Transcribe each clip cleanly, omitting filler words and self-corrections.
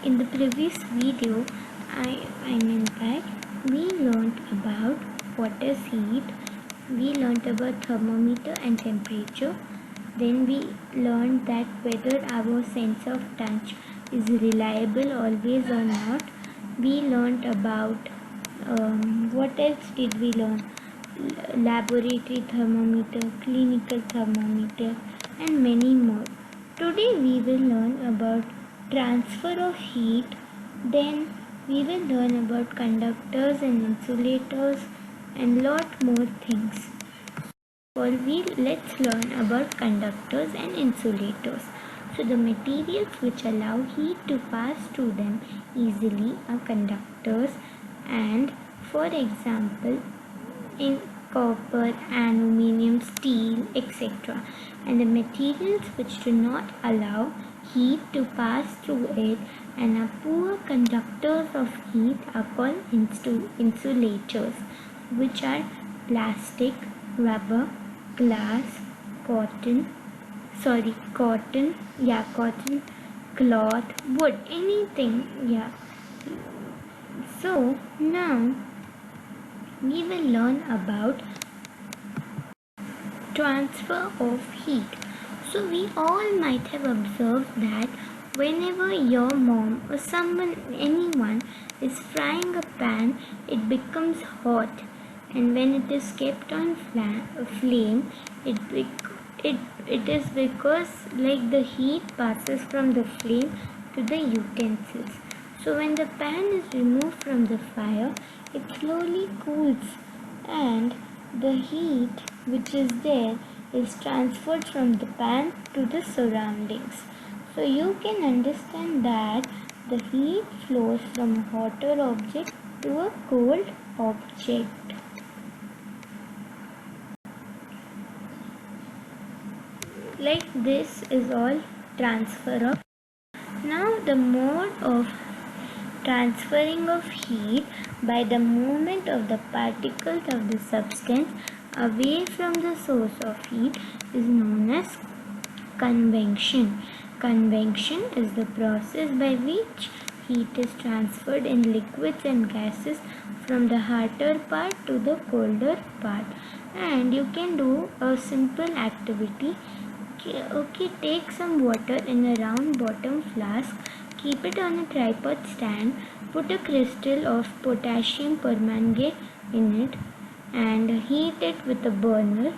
In the previous video, we learned about what is heat, we learned about thermometer and temperature. Then we learned that whether our sense of touch is reliable always or not. We learned about what else did we learn? Laboratory thermometer, clinical thermometer, and many more. Today we will learn about transfer of heat. Then we will learn about conductors and insulators and lot more things. Let's learn about conductors and insulators. So the materials which allow heat to pass through them easily are conductors, and for example in copper, aluminium, steel, etc. And the materials which do not allow heat to pass through it and are poor conductors of heat are called insulators, which are plastic, rubber, glass, cotton, cloth, wood, anything, So now we will learn about transfer of heat. So we all might have observed that whenever your mom or anyone is frying a pan, it becomes hot, and when it is kept on flame, it is because like the heat passes from the flame to the utensils. So when the pan is removed from the fire, it slowly cools, and the heat which is there is transferred from the pan to the surroundings. So you can understand that the heat flows from a hotter object to a cold object. Like this is all transfer of. Now the mode of transferring of heat by the movement of the particles of the substance away from the source of heat is known as convection. Convection is the process by which heat is transferred in liquids and gases from the hotter part to the colder part. And you can do a simple activity. Okay, take some water in a round bottom flask, keep it on a tripod stand, put a crystal of potassium permanganate in it and heat it with a burner.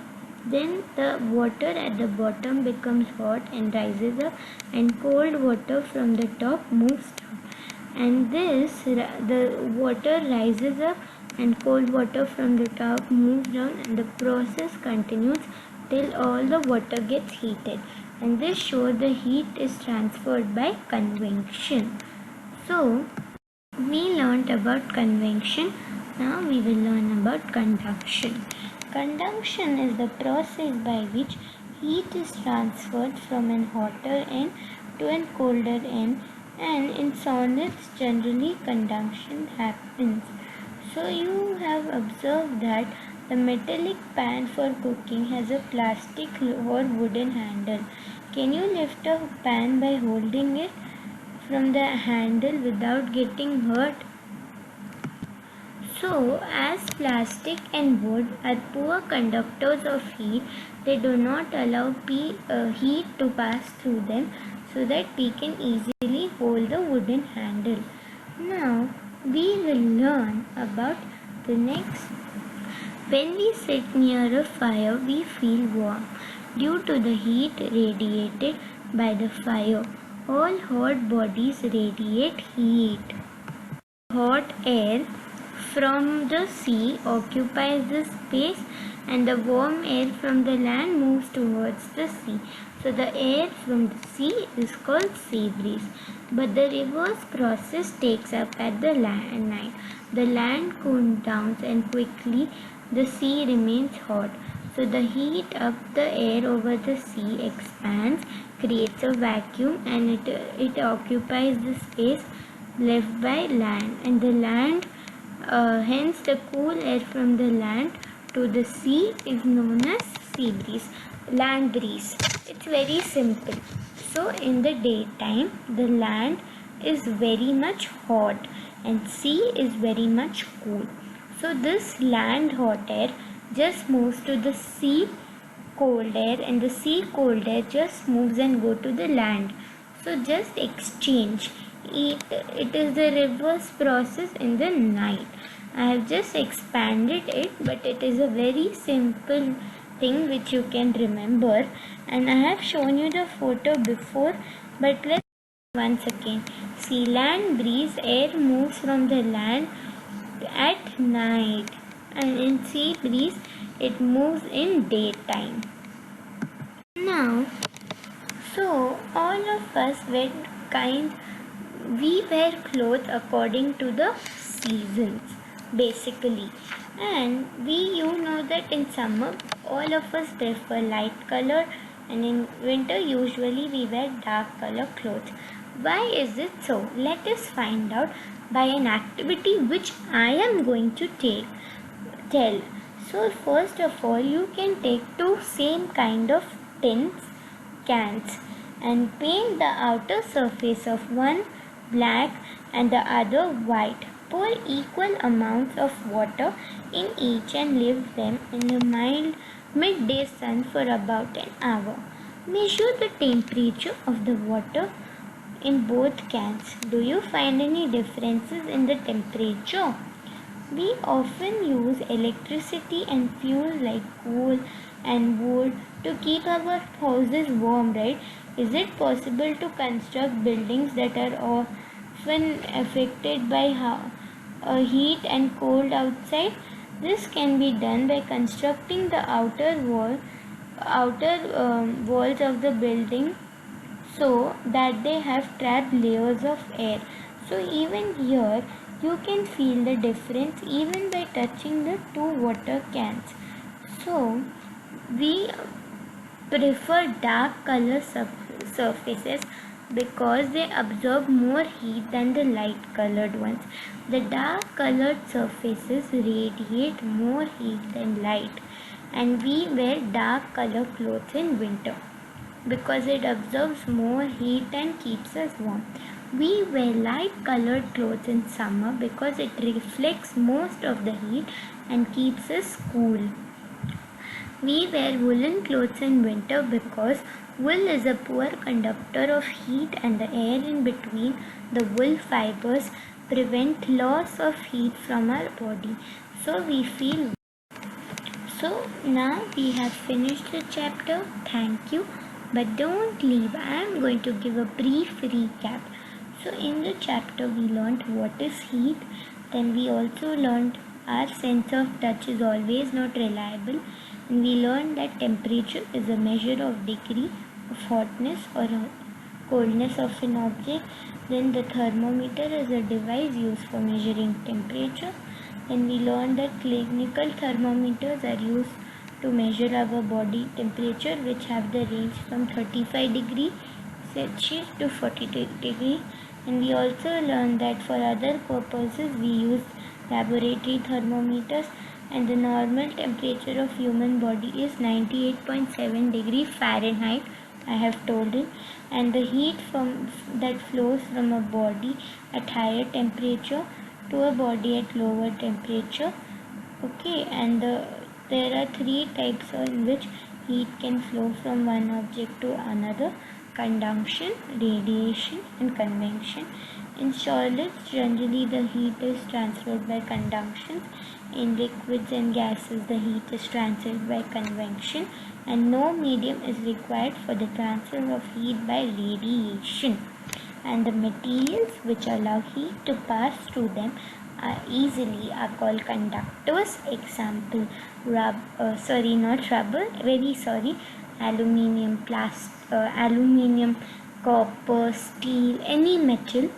Then the water at the bottom becomes hot and rises up, and cold water from the top moves down. And the water rises up and cold water from the top moves down, and the process continues till all the water gets heated, and this shows the heat is transferred by convection. So we learnt about convection. Now we will learn about conduction. Conduction is the process by which heat is transferred from an hotter end to an colder end, and in solids generally conduction happens. So you have observed that the metallic pan for cooking has a plastic or wooden handle. Can you lift a pan by holding it from the handle without getting hurt? So, as plastic and wood are poor conductors of heat, they do not allow heat to pass through them, so that we can easily hold the wooden handle. Now, we will learn about the next. When we sit near a fire, we feel warm due to the heat radiated by the fire. All hot bodies radiate heat. Hot air from the sea occupies the space, and the warm air from the land moves towards the sea. So the air from the sea is called sea breeze. But the reverse process takes up at the land. The land cools down, and quickly the sea remains hot. So the heat up the air over the sea expands, creates a vacuum, and it occupies the space left by land. And the land, hence the cool air from the land to the sea is known as sea breeze, land breeze. It's very simple. So in the daytime, the land is very much hot and sea is very much cool. So this land hot air just moves to the sea cold air, and the sea cold air just moves and go to the land. So just exchange. It is the reverse process in the night. I have just expanded it, but it is a very simple thing which you can remember, and I have shown you the photo before, but let's once again. See, land breeze, air moves from the land at night, and in sea breeze it moves in daytime. Now, so all of us we wear clothes according to the seasons basically, and you know that in summer all of us prefer light color, and in winter usually we wear dark color clothes. Why is it so? Let us find out by an activity which I am going to tell. So first of all, you can take two same kind of cans and paint the outer surface of one black and the other white. Pour equal amounts of water in each and leave them in the mild midday sun for about an hour. Measure the temperature of the water in both cans. Do you find any differences in the temperature? We often use electricity and fuel like coal and wood to keep our houses warm, right? Is it possible to construct buildings that are often affected by heat and cold outside? This can be done by constructing the outer walls of the building so that they have trapped layers of air. So even here you can feel the difference even by touching the two water cans. So we prefer dark color surfaces because they absorb more heat than the light colored ones. The dark colored surfaces radiate more heat than light, and we wear dark color clothes in winter because it absorbs more heat and keeps us warm. We wear light colored clothes in summer because it reflects most of the heat and keeps us cool. We wear woolen clothes in winter because wool is a poor conductor of heat, and the air in between the wool fibers prevent loss of heat from our body. So we feel. So now we have finished the chapter. Thank you. But don't leave. I am going to give a brief recap. So in the chapter we learned what is heat. Then we also learned our sense of touch is always not reliable. And we learned that temperature is a measure of degree of hotness or coldness of an object. Then the thermometer is a device used for measuring temperature. Then we learned that clinical thermometers are used to measure our body temperature, which have the range from 35 degree Celsius to 40 degree. And we also learned that for other purposes we use laboratory thermometers, and the normal temperature of human body is 98.7 degree Fahrenheit, I have told it, and the heat that flows from a body at higher temperature to a body at lower temperature. Okay, and there are three types in which heat can flow from one object to another: conduction, radiation, and convection. In solids, generally the heat is transferred by conduction. In liquids and gases, the heat is transferred by convection, and no medium is required for the transfer of heat by radiation. And the materials which allow heat to pass through them easily are called conductors. Example, aluminium, copper, steel, any metal.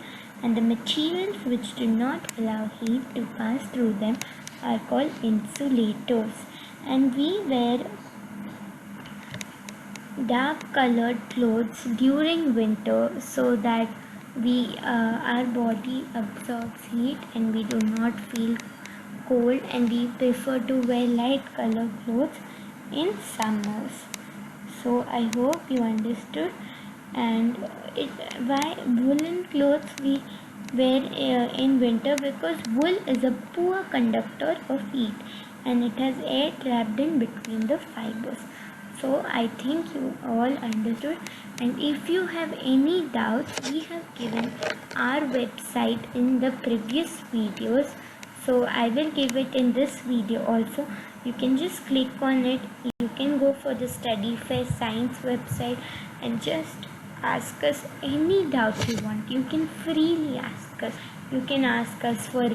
And the materials which do not allow heat to pass through them are called insulators. And we wear dark colored clothes during winter so that our body absorbs heat and we do not feel cold, and we prefer to wear light colored clothes in summers. So I hope you understood, and why woolen clothes we wear in winter? Because wool is a poor conductor of heat and it has air trapped in between the fibers. So I think you all understood, and if you have any doubts, we have given our website in the previous videos, so I will give it in this video also. You can just click on it. You can go for the Study Fair Science website and just ask us any doubt you want. You can freely ask us. You can ask us for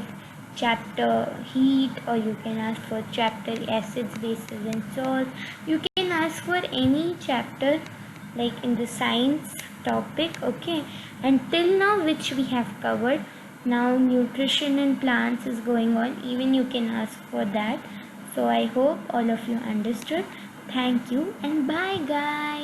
chapter heat, or you can ask for chapter acids, bases and salts. You can ask for any chapter like in the science topic, okay? And till now which we have covered. Now nutrition in plants is going on, even you can ask for that. So I hope all of you understood. Thank you and bye guys.